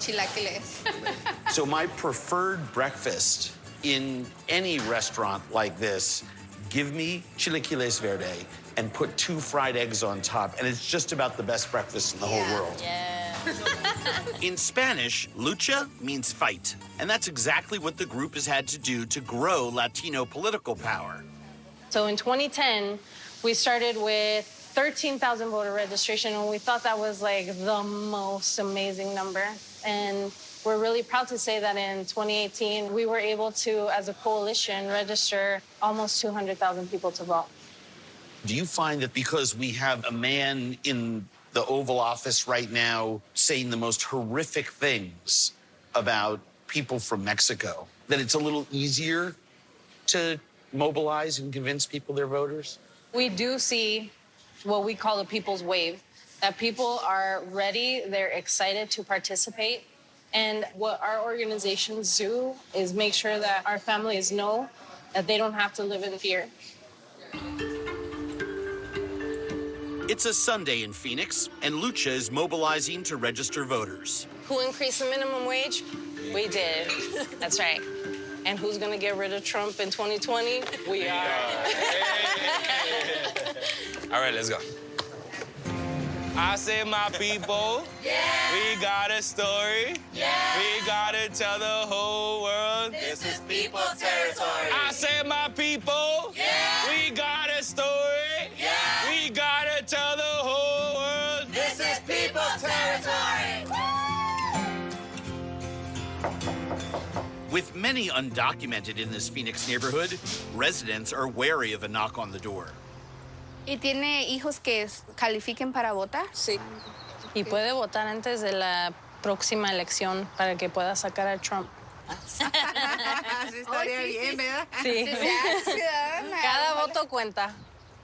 chilaquiles. So my preferred breakfast in any restaurant like this, give me chilaquiles verde and put 2 fried eggs on top, and it's just about the best breakfast in the whole world. Yeah. In Spanish, lucha means fight, and that's exactly what the group has had to do to grow Latino political power. So in 2010, we started with 13,000 voter registration, and we thought that was like the most amazing number. And we're really proud to say that in 2018, we were able to, as a coalition, register almost 200,000 people to vote. Do you find that because we have a man in the Oval Office right now saying the most horrific things about people from Mexico, that it's a little easier to mobilize and convince people they're voters? We do see what we call the people's wave, that people are ready, they're excited to participate. And what our organizations do is make sure that our families know that they don't have to live in fear. It's a Sunday in Phoenix, and Lucha is mobilizing to register voters. Who increased the minimum wage? We did. That's right. And who's going to get rid of Trump in 2020? We are. All right, let's go. I say, my people, yeah. We got a story. Yeah. We gotta tell the whole world. This is people territory. I say, my people, yeah. We got a story. Yeah. We gotta tell the whole world. This is people territory. With many undocumented in this Phoenix neighborhood, residents are wary of a knock on the door. ¿Y tiene hijos que califiquen para votar? Sí. Y puede votar antes de la próxima elección para que pueda sacar a Trump. Estaría bien, ¿verdad? Sí. Cada voto cuenta.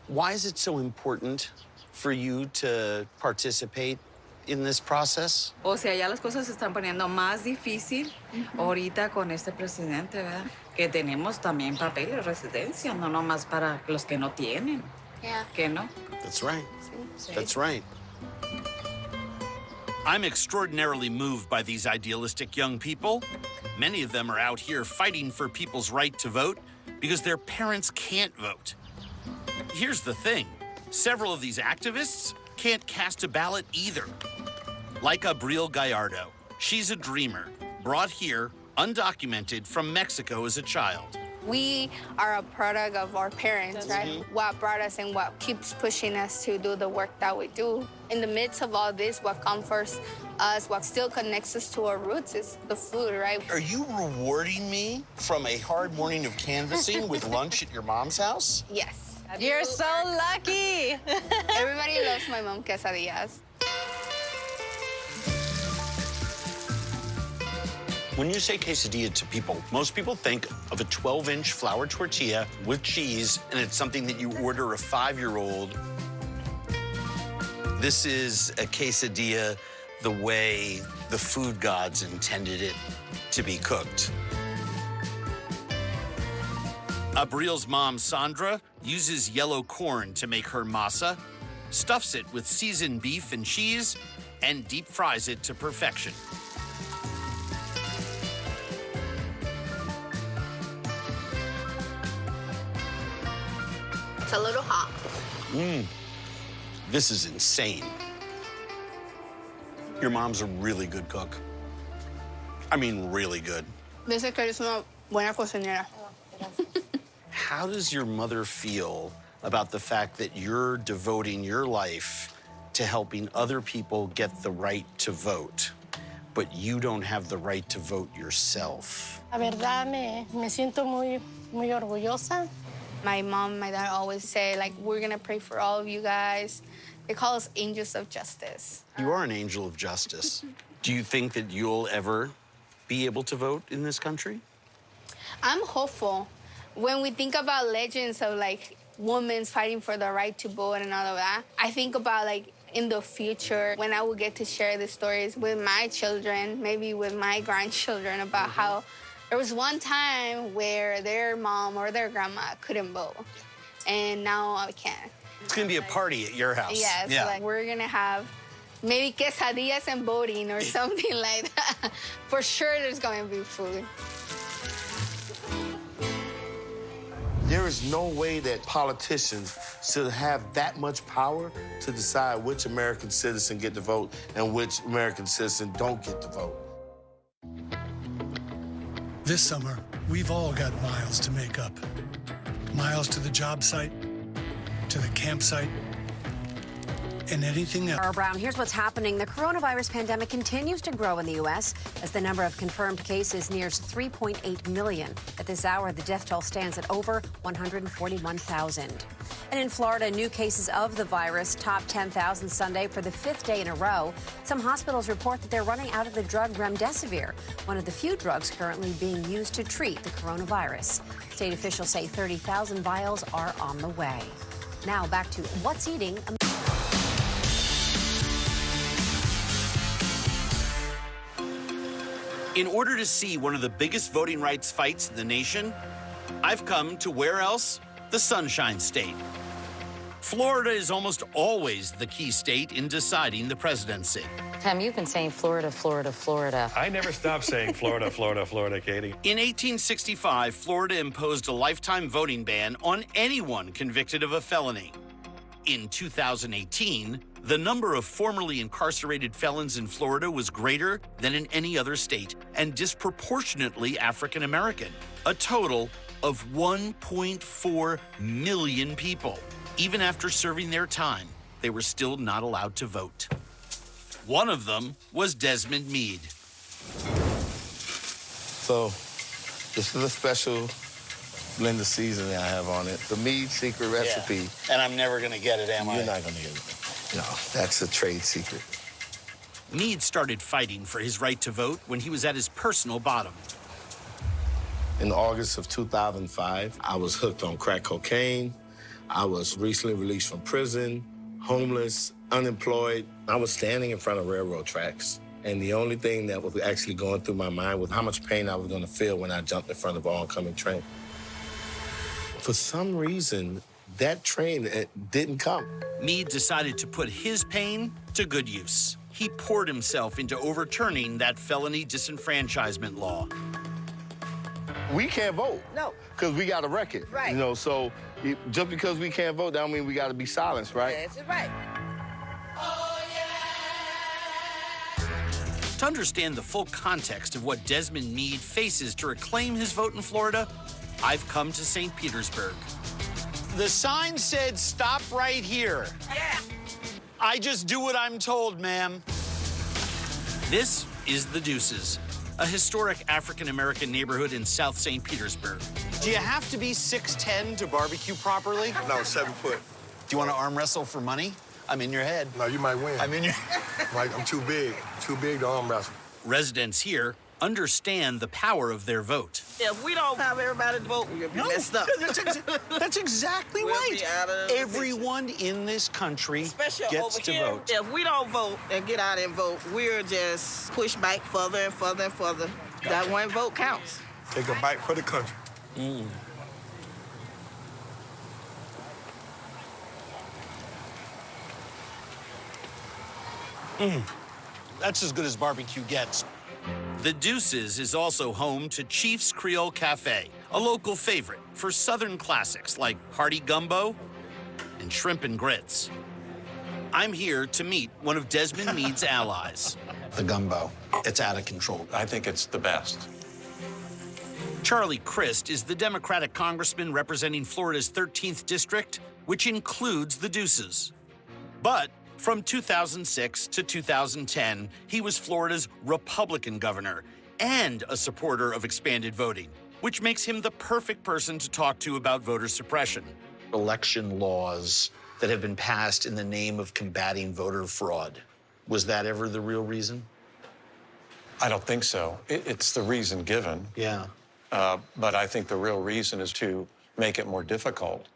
Why is it so important for you to participate in this process? O sea, ya las cosas se están poniendo más difícil ahorita con este presidente, ¿verdad? Que tenemos también papeles, residencia, no nomás para los que no tienen. Yeah. ¿Qué no? That's right. Sí. That's right. I'm extraordinarily moved by these idealistic young people. Many of them are out here fighting for people's right to vote because their parents can't vote. Here's the thing. Several of these activists can't cast a ballot either. Like Abril Gallardo. She's a dreamer, brought here, undocumented, from Mexico as a child. We are a product of our parents, right? What brought us and what keeps pushing us to do the work that we do. In the midst of all this, what comforts us, what still connects us to our roots is the food, right? Are you rewarding me from a hard morning of canvassing with lunch at your mom's house? Yes. You're so lucky. Everybody loves my mom quesadillas. When you say quesadilla to people, most people think of a 12-inch flour tortilla with cheese, and it's something that you order a 5-year-old. This is a quesadilla the way the food gods intended it to be cooked. Abril's mom, Sandra, uses yellow corn to make her masa, stuffs it with seasoned beef and cheese, and deep fries it to perfection. It's a little hot. This is insane. Your mom's a really good cook. I mean, really good. Dice que eres una buena cocinera. How does your mother feel about the fact that you're devoting your life to helping other people get the right to vote, but you don't have the right to vote yourself? La verdad, me siento muy orgullosa. My mom, my dad always say, like, we're gonna pray for all of you guys. They call us angels of justice. You are an angel of justice. Do you think that you'll ever be able to vote in this country? I'm hopeful. When we think about legends of, like, women fighting for the right to vote and all of that, I think about, like, in the future, when I will get to share the stories with my children, maybe with my grandchildren, about how there was one time where their mom or their grandma couldn't vote, and now I can. It's gonna be a party at your house. Yes, Yeah. like we're gonna have Maybe quesadillas and voting or something like that. For sure, there's going to be food. There is no way that politicians should have that much power to decide which American citizen get to vote and which American citizen don't get to vote. This summer, we've all got miles to make up. Miles to the job site, to the campsite, and anything else. Tara Brown, here's what's happening. The coronavirus pandemic continues to grow in the U.S. as the number of confirmed cases nears 3.8 million. At this hour, the death toll stands at over 141,000. And in Florida, new cases of the virus topped 10,000 Sunday for the 5th day in a row. Some hospitals report that they're running out of the drug remdesivir, one of the few drugs currently being used to treat the coronavirus. State officials say 30,000 vials are on the way. Now back to what's eating. In order to see one of the biggest voting rights fights in the nation, I've come to where else? The Sunshine State. Florida is almost always the key state in deciding the presidency. Tim, you've been saying Florida, Florida, Florida. I never stopped saying Florida, Florida, Florida, Katie. In 1865, Florida imposed a lifetime voting ban on anyone convicted of a felony. In 2018, the number of formerly incarcerated felons in Florida was greater than in any other state and disproportionately African American, a total of 1.4 million people. Even after serving their time, they were still not allowed to vote. One of them was Desmond Meade. So this is a special blend of seasoning I have on it. The Meade secret recipe. Yeah. And I'm never going to get it, am I? You're not going to get it. No, that's a trade secret. Meade started fighting for his right to vote when he was at his personal bottom. In August of 2005, I was hooked on crack cocaine. I was recently released from prison, homeless, unemployed. I was standing in front of railroad tracks. And the only thing that was actually going through my mind was how much pain I was going to feel when I jumped in front of an oncoming train. For some reason, that train didn't come. Meade decided to put his pain to good use. He poured himself into overturning that felony disenfranchisement law. We can't vote. No. Because we got a record. Right. You know, so just because we can't vote, that don't mean we got to be silenced, right? That's right. To understand the full context of what Desmond Meade faces to reclaim his vote in Florida, I've come to St. Petersburg. The sign said, stop right here. Yeah. I just do what I'm told, ma'am. This is the Deuces, a historic African-American neighborhood in South St. Petersburg. Do you have to be 6'10" to barbecue properly? No, 7 foot. Do you want to arm wrestle for money? I'm in your head. No, you might win. I'm in your... Like, I'm too big to arm wrestle. Residents here understand the power of their vote. If we don't have everybody to vote, we'll be messed up. That's exactly We'll right. be out of the Everyone in this country Especially gets over to here, vote. if we don't vote and get out and vote, we're just pushed back further and further and further. That one vote counts. Take a bite for the country. That's as good as barbecue gets. The Deuces is also home to Chief's Creole Cafe, a local favorite for Southern classics like hearty gumbo and shrimp and grits. I'm here to meet one of Desmond Meade's allies. The gumbo, it's out of control. I think it's the best. Charlie Crist is the Democratic congressman representing Florida's 13th district, which includes the Deuces. But from 2006 to 2010, he was Florida's Republican governor and a supporter of expanded voting, which makes him the perfect person to talk to about voter suppression. Election laws that have been passed in the name of combating voter fraud. Was that ever the real reason? I don't think so. It's the reason given. Yeah. But I think the real reason is to make it more difficult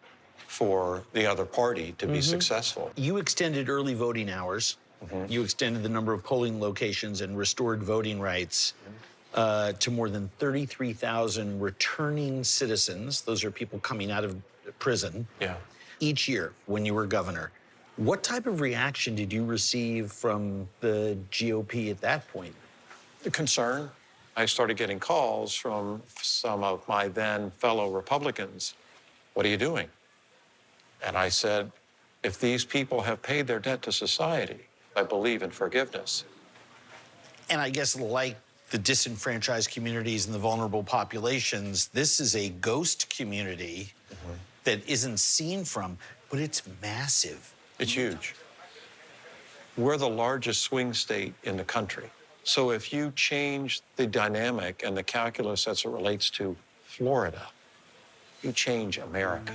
for the other party to be successful. You extended early voting hours. You extended the number of polling locations and restored voting rights to more than 33,000 returning citizens. Those are people coming out of prison. Yeah. Each year when you were governor. What type of reaction did you receive from the GOP at that point? The concern. I started getting calls from some of my then fellow Republicans. What are you doing? And I said, if these people have paid their debt to society, I believe in forgiveness. And I guess like the disenfranchised communities and the vulnerable populations, this is a ghost community that isn't seen from, but it's massive. It's huge. We're the largest swing state in the country. So if you change the dynamic and the calculus as it relates to Florida, you change America.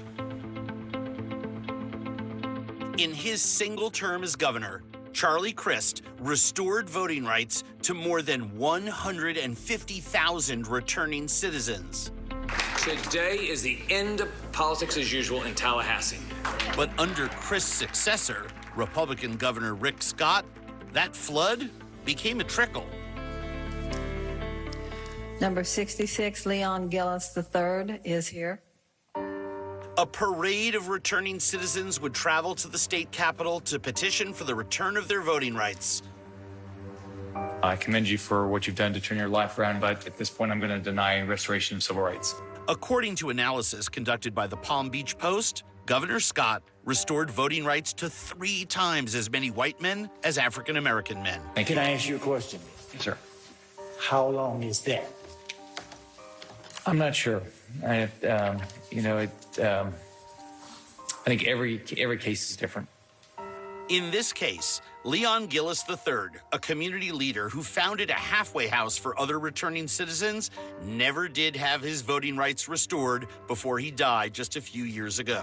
In his single term as governor, Charlie Crist restored voting rights to more than 150,000 returning citizens. Today is the end of politics as usual in Tallahassee. But under Crist's successor, Republican Governor Rick Scott, that flood became a trickle. Number 66, Leon Gillis III is here. A parade of returning citizens would travel to the state capitol to petition for the return of their voting rights. I commend you for what you've done to turn your life around, but at this point, I'm going to deny restoration of civil rights. According to analysis conducted by the Palm Beach Post, Governor Scott restored voting rights to 3 times as many white men as African-American men. Can I ask you a question? Yes, sir. How long is that? I'm not sure. I think every case is different. In this case, Leon Gillis III, a community leader who founded a halfway house for other returning citizens, never did have his voting rights restored before he died just a few years ago.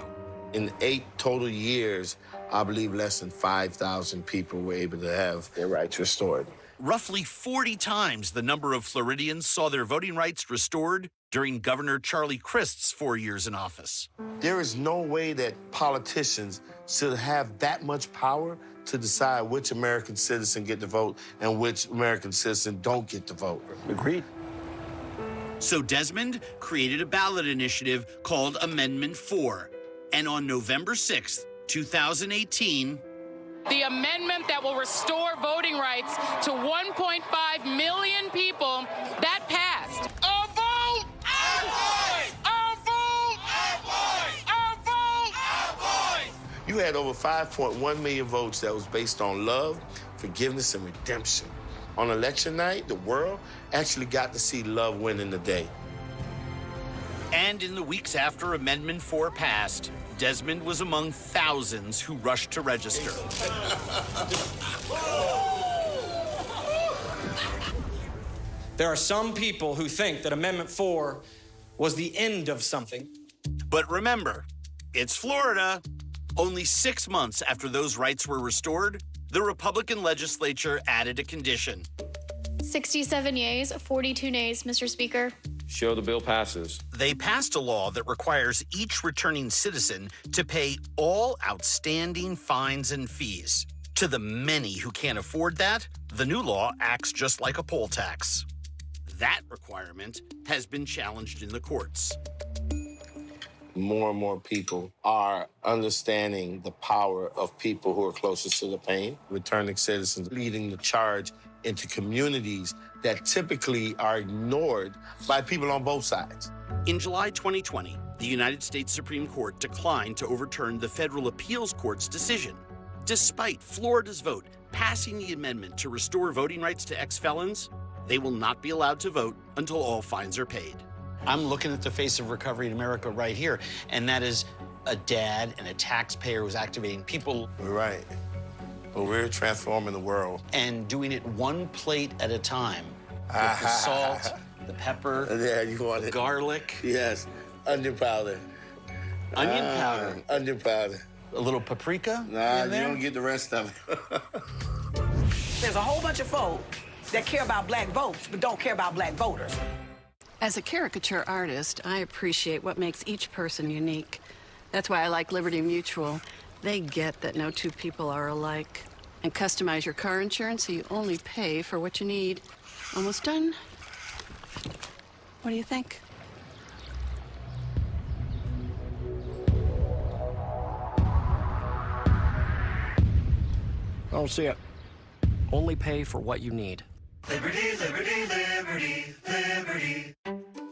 In 8 total years, I believe less than 5,000 people were able to have their rights restored. Roughly 40 times the number of Floridians saw their voting rights restored during Governor Charlie Crist's 4 years in office. There is no way that politicians should have that much power to decide which American citizen get to vote and which American citizen don't get to vote. Agreed. So Desmond created a ballot initiative called Amendment 4. And on November 6th, 2018, the amendment that will restore voting rights to 1.5 million people, that passed. Our vote! Our voice! Our vote! Our voice! Our vote! Our voice! You had over 5.1 million votes that was based on love, forgiveness, and redemption. On election night, the world actually got to see love win in the day. And in the weeks after Amendment 4 passed, Desmond was among thousands who rushed to register. There are some people who think that Amendment 4 was the end of something. But remember, it's Florida. Only 6 months after those rights were restored, the Republican legislature added a condition. 67 yeas, 42 nays, Mr. Speaker. Show the bill passes. They passed a law that requires each returning citizen to pay all outstanding fines and fees. To the many who can't afford that, the new law acts just like a poll tax. That requirement has been challenged in the courts. More and more people are understanding the power of people who are closest to the pain. Returning citizens leading the charge into communities that typically are ignored by people on both sides. In July 2020, the United States Supreme Court declined to overturn the Federal Appeals Court's decision. Despite Florida's vote passing the amendment to restore voting rights to ex-felons, they will not be allowed to vote until all fines are paid. I'm looking at the face of recovery in America right here, and that is a dad and a taxpayer who's activating people. Right. But we're transforming the world. And doing it one plate at a time. With the salt, the pepper, yeah, you want the it. garlic. Yes, onion powder. Onion powder. Onion powder. A little paprika? Nah, you don't get the rest of it. There's a whole bunch of folk that care about black votes, but don't care about black voters. As a caricature artist, I appreciate what makes each person unique. That's why I like Liberty Mutual. They get that no two people are alike. And customize your car insurance so you only pay for what you need. Almost done? What do you think? don't see it. Only pay for what you need. Liberty, liberty, liberty, liberty.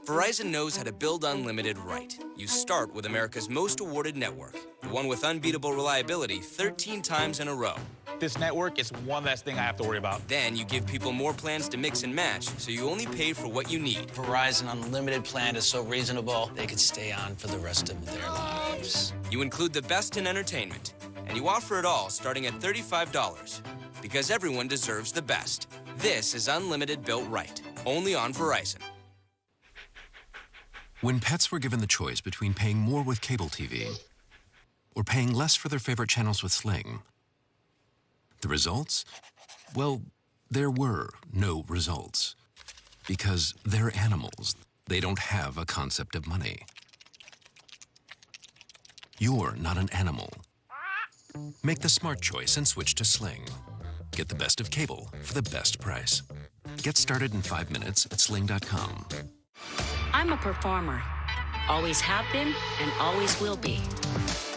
Verizon knows how to build unlimited right. You start with America's most awarded network, the one with unbeatable reliability 13 times in a row. This network is one less thing I have to worry about. Then you give people more plans to mix and match, so you only pay for what you need. Verizon Unlimited plan is so reasonable, they could stay on for the rest of their lives. You include the best in entertainment, and you offer it all starting at $35, because everyone deserves the best. This is Unlimited built right, only on Verizon. When pets were given the choice between paying more with cable TV or paying less for their favorite channels with Sling, the results? Well, there were no results. Because they're animals. They don't have a concept of money. You're not an animal. Make the smart choice and switch to Sling. Get the best of cable for the best price. Get started in 5 minutes at sling.com. I'm a performer. Always have been and always will be.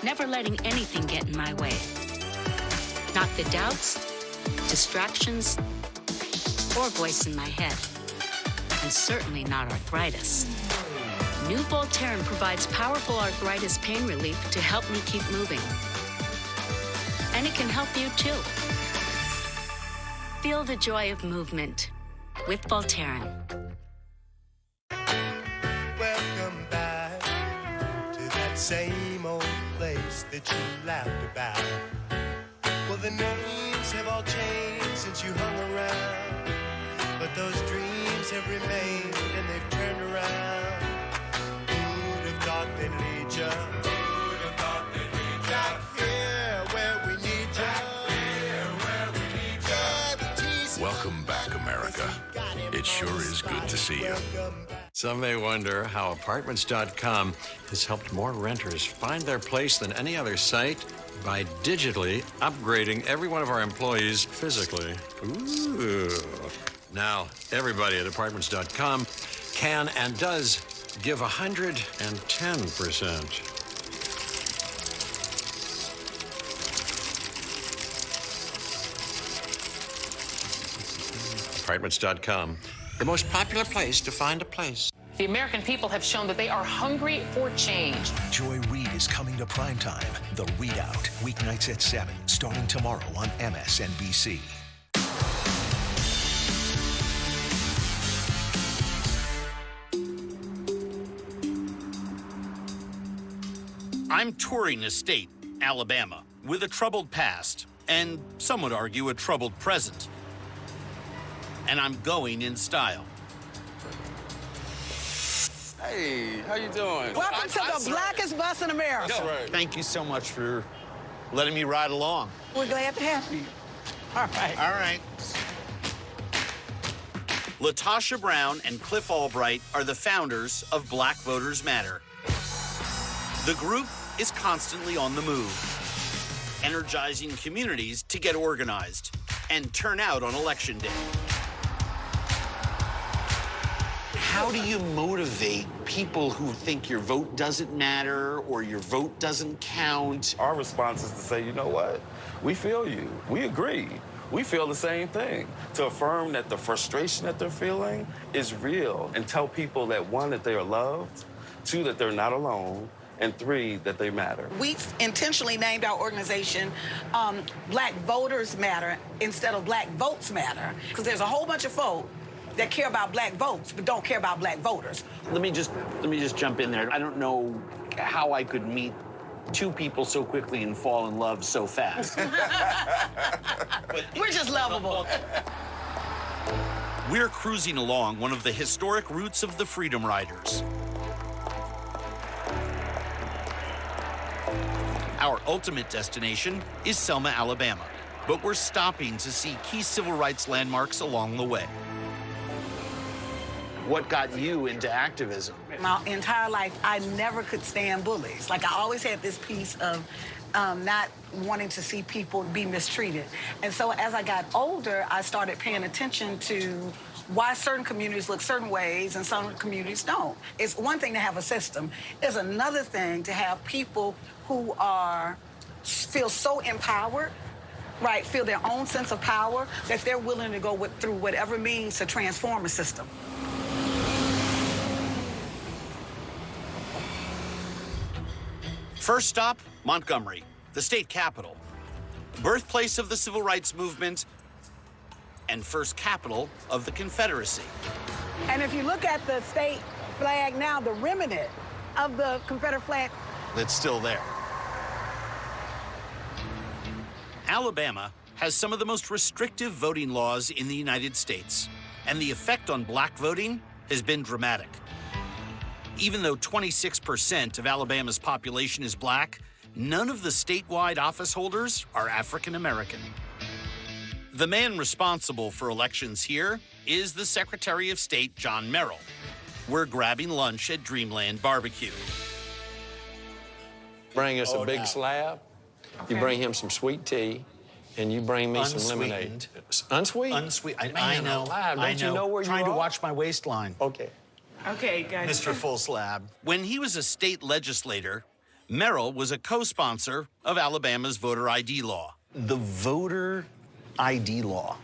Never letting anything get in my way. Not the doubts, distractions, or voice in my head. And certainly not arthritis. New Voltaren provides powerful arthritis pain relief to help me keep moving. And it can help you too. Feel the joy of movement with Voltaren. Welcome back to that same old place that you laughed about. Well, the names have all changed since you hung around, but those dreams have remained and they've turned around. Who'd have thought they'd lead you? Who'd have thought they'd lead you? Back here where we need you. Back here where we need you. Welcome back, America. It sure is good to see you. Some may wonder how Apartments.com has helped more renters find their place than any other site by digitally upgrading every one of our employees physically. Ooh. Now, everybody at Apartments.com can and does give 110%. Apartments.com, the most popular place to find a place. The American people have shown that they are hungry for change. Joy Reid is coming to primetime. The Readout, weeknights at 7, starting tomorrow on MSNBC. I'm touring a state, Alabama, with a troubled past, and some would argue a troubled present. And I'm going in style. Hey, how you doing? Welcome to the blackest bus in America. That's right. Thank you so much for letting me ride along. We're glad to have you. All right. All right. Latasha Brown and Cliff Albright are the founders of Black Voters Matter. The group is constantly on the move, energizing communities to get organized and turn out on Election Day. How do you motivate people who think your vote doesn't matter or your vote doesn't count? Our response is to say, you know what? We feel you. We agree. We feel the same thing. To affirm that the frustration that they're feeling is real and tell people that, 1, that they are loved, 2, that they're not alone, and 3, that they matter. We intentionally named our organization Black Voters Matter instead of Black Votes Matter, because there's a whole bunch of folk that care about black votes but don't care about black voters. Let me just jump in there. I don't know how I could meet 2 people so quickly and fall in love so fast. We're just lovable. We're cruising along one of the historic routes of the Freedom Riders. Our ultimate destination is Selma, Alabama, but we're stopping to see key civil rights landmarks along the way. What got you into activism? My entire life, I never could stand bullies. Like, I always had this piece of not wanting to see people be mistreated. And so as I got older, I started paying attention to why certain communities look certain ways and some communities don't. It's one thing to have a system. It's another thing to have people who feel so empowered right, feel their own sense of power, that they're willing to go through whatever means to transform a system. First stop, Montgomery, the state capital, birthplace of the civil rights movement, and first capital of the Confederacy. And if you look at the state flag now, the remnant of the Confederate flag, It's still there. Alabama has some of the most restrictive voting laws in the United States, and the effect on black voting has been dramatic. Even though 26% of Alabama's population is black, none of the statewide office holders are African American. The man responsible for elections here is the Secretary of State, John Merrill. We're grabbing lunch at Dreamland Barbecue. Bring us a big slab. You bring him some sweet tea, and you bring me some lemonade. Unsweetened? Unsweetened. Man, I know. alive. Don't you know where you Trying to are? watch my waistline. Okay. Okay, guys. Mr. Full Slab. When he was a state legislator, Merrill was a co-sponsor of Alabama's voter ID law. The voter ID law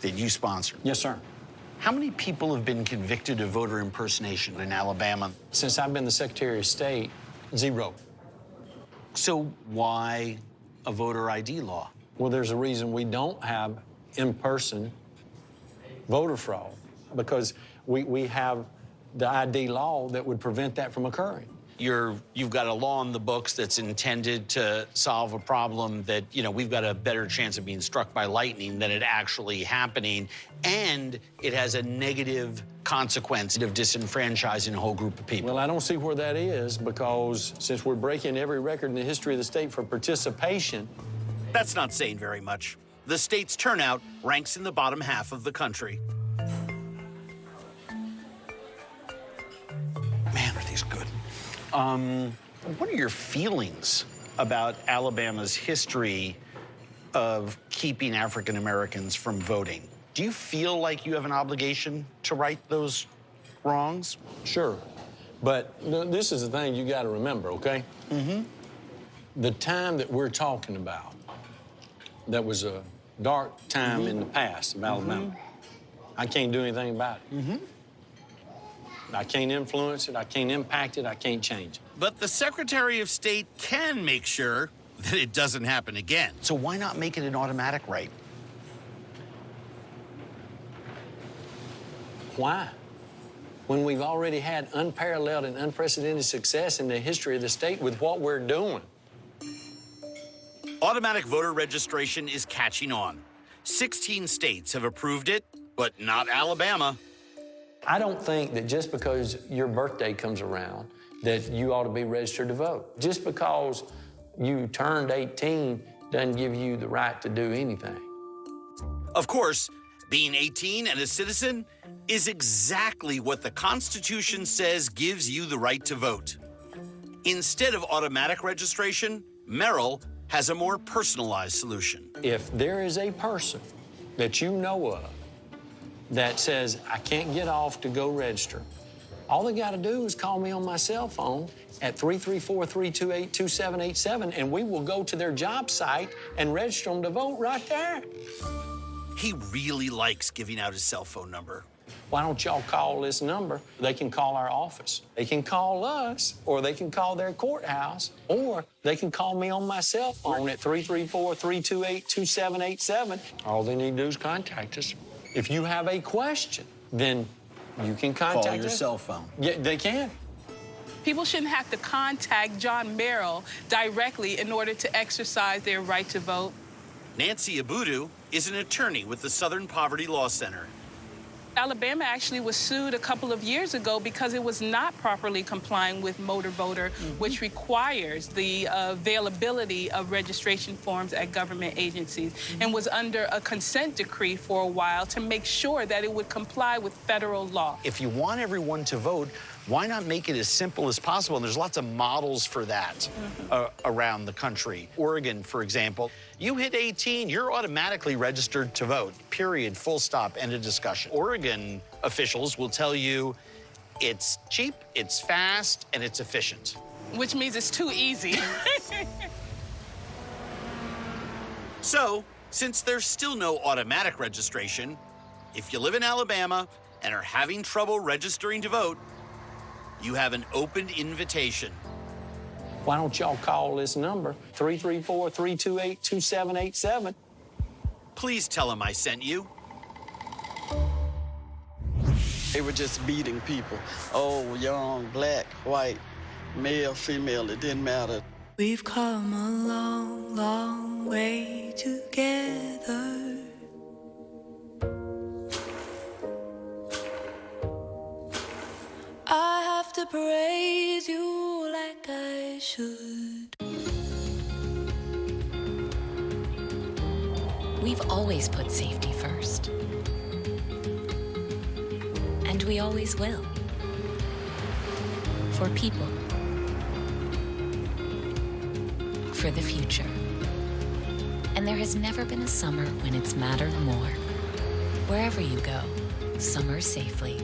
that you sponsored. Yes, sir. How many people have been convicted of voter impersonation in Alabama? Since I've been the Secretary of State, 0. So why a voter ID law? Well, there's a reason we don't have in-person voter fraud, because we have the ID law that would prevent that from occurring. You've got a law in the books that's intended to solve a problem that, we've got a better chance of being struck by lightning than it actually happening, and it has a negative consequence of disenfranchising a whole group of people. Well, I don't see where that is, because since we're breaking every record in the history of the state for participation. That's not saying very much. The state's turnout ranks in the bottom half of the country. Man, are these good. What are your feelings about Alabama's history of keeping African Americans from voting? Do you feel like you have an obligation to right those wrongs? Sure. But this is the thing you got to remember, okay? Mm-hmm. The time that we're talking about, that was a dark time in the past of Alabama. I can't do anything about it. I can't influence it, I can't impact it, I can't change it. But the Secretary of State can make sure that it doesn't happen again. So why not make it an automatic right? Why? When we've already had unparalleled and unprecedented success in the history of the state with what we're doing. Automatic voter registration is catching on. 16 states have approved it, but not Alabama. I don't think that just because your birthday comes around that you ought to be registered to vote. Just because you turned 18 doesn't give you the right to do anything. Of course, being 18 and a citizen is exactly what the Constitution says gives you the right to vote. Instead of automatic registration, Merrill has a more personalized solution. If there is a person that you know of that says, I can't get off to go register, all they got to do is call me on my cell phone at 334-328-2787, and we will go to their job site and register them to vote right there. He really likes giving out his cell phone number. Why don't y'all call this number? They can call our office. They can call us, or they can call their courthouse, or they can call me on my cell phone at 334-328-2787. All they need to do is contact us. If you have a question, then you can contact us. Call your cell phone. Yeah, they can. People shouldn't have to contact John Merrill directly in order to exercise their right to vote. Nancy Abudu is an attorney with the Southern Poverty Law Center. Alabama actually was sued a couple of years ago because it was not properly complying with motor voter, which requires the availability of registration forms at government agencies, and was under a consent decree for a while to make sure that it would comply with federal law. If you want everyone to vote, why not make it as simple as possible? And there's lots of models for that around the country. Oregon, for example, you hit 18, you're automatically registered to vote, period, full stop, end of discussion. Oregon officials will tell you it's cheap, it's fast, and it's efficient. Which means it's too easy. So, Since there's still no automatic registration, if you live in Alabama and are having trouble registering to vote, you have an open invitation. Why don't y'all call this number, 334-328-2787? Please tell them I sent you. They were just beating people. Oh, young, black, white, male, female, it didn't matter. We've come a long, long way together. I have to praise you like I should. We've always put safety first. And we always will. For people. For the future. And there has never been a summer when it's mattered more. Wherever you go, summer safely.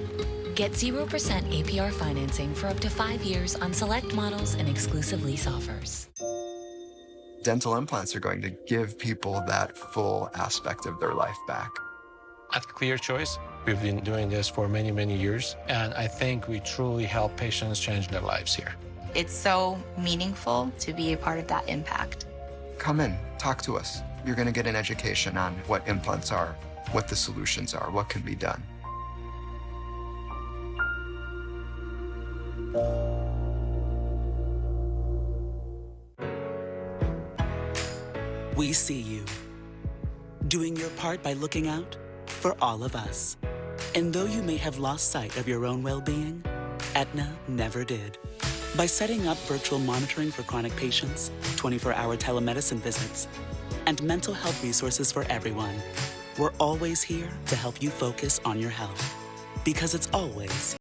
Get 0% APR financing for up to 5 years on select models and exclusive lease offers. Dental implants are going to give people that full aspect of their life back. At Clear Choice, we've been doing this for many, many years, and I think we truly help patients change their lives here. It's so meaningful to be a part of that impact. Come in, talk to us. You're going to get an education on what implants are, what the solutions are, what can be done. We see you, doing your part by looking out for all of us. And though you may have lost sight of your own well-being, Aetna never did. By setting up virtual monitoring for chronic patients, 24-hour telemedicine visits, and mental health resources for everyone, we're always here to help you focus on your health. Because it's always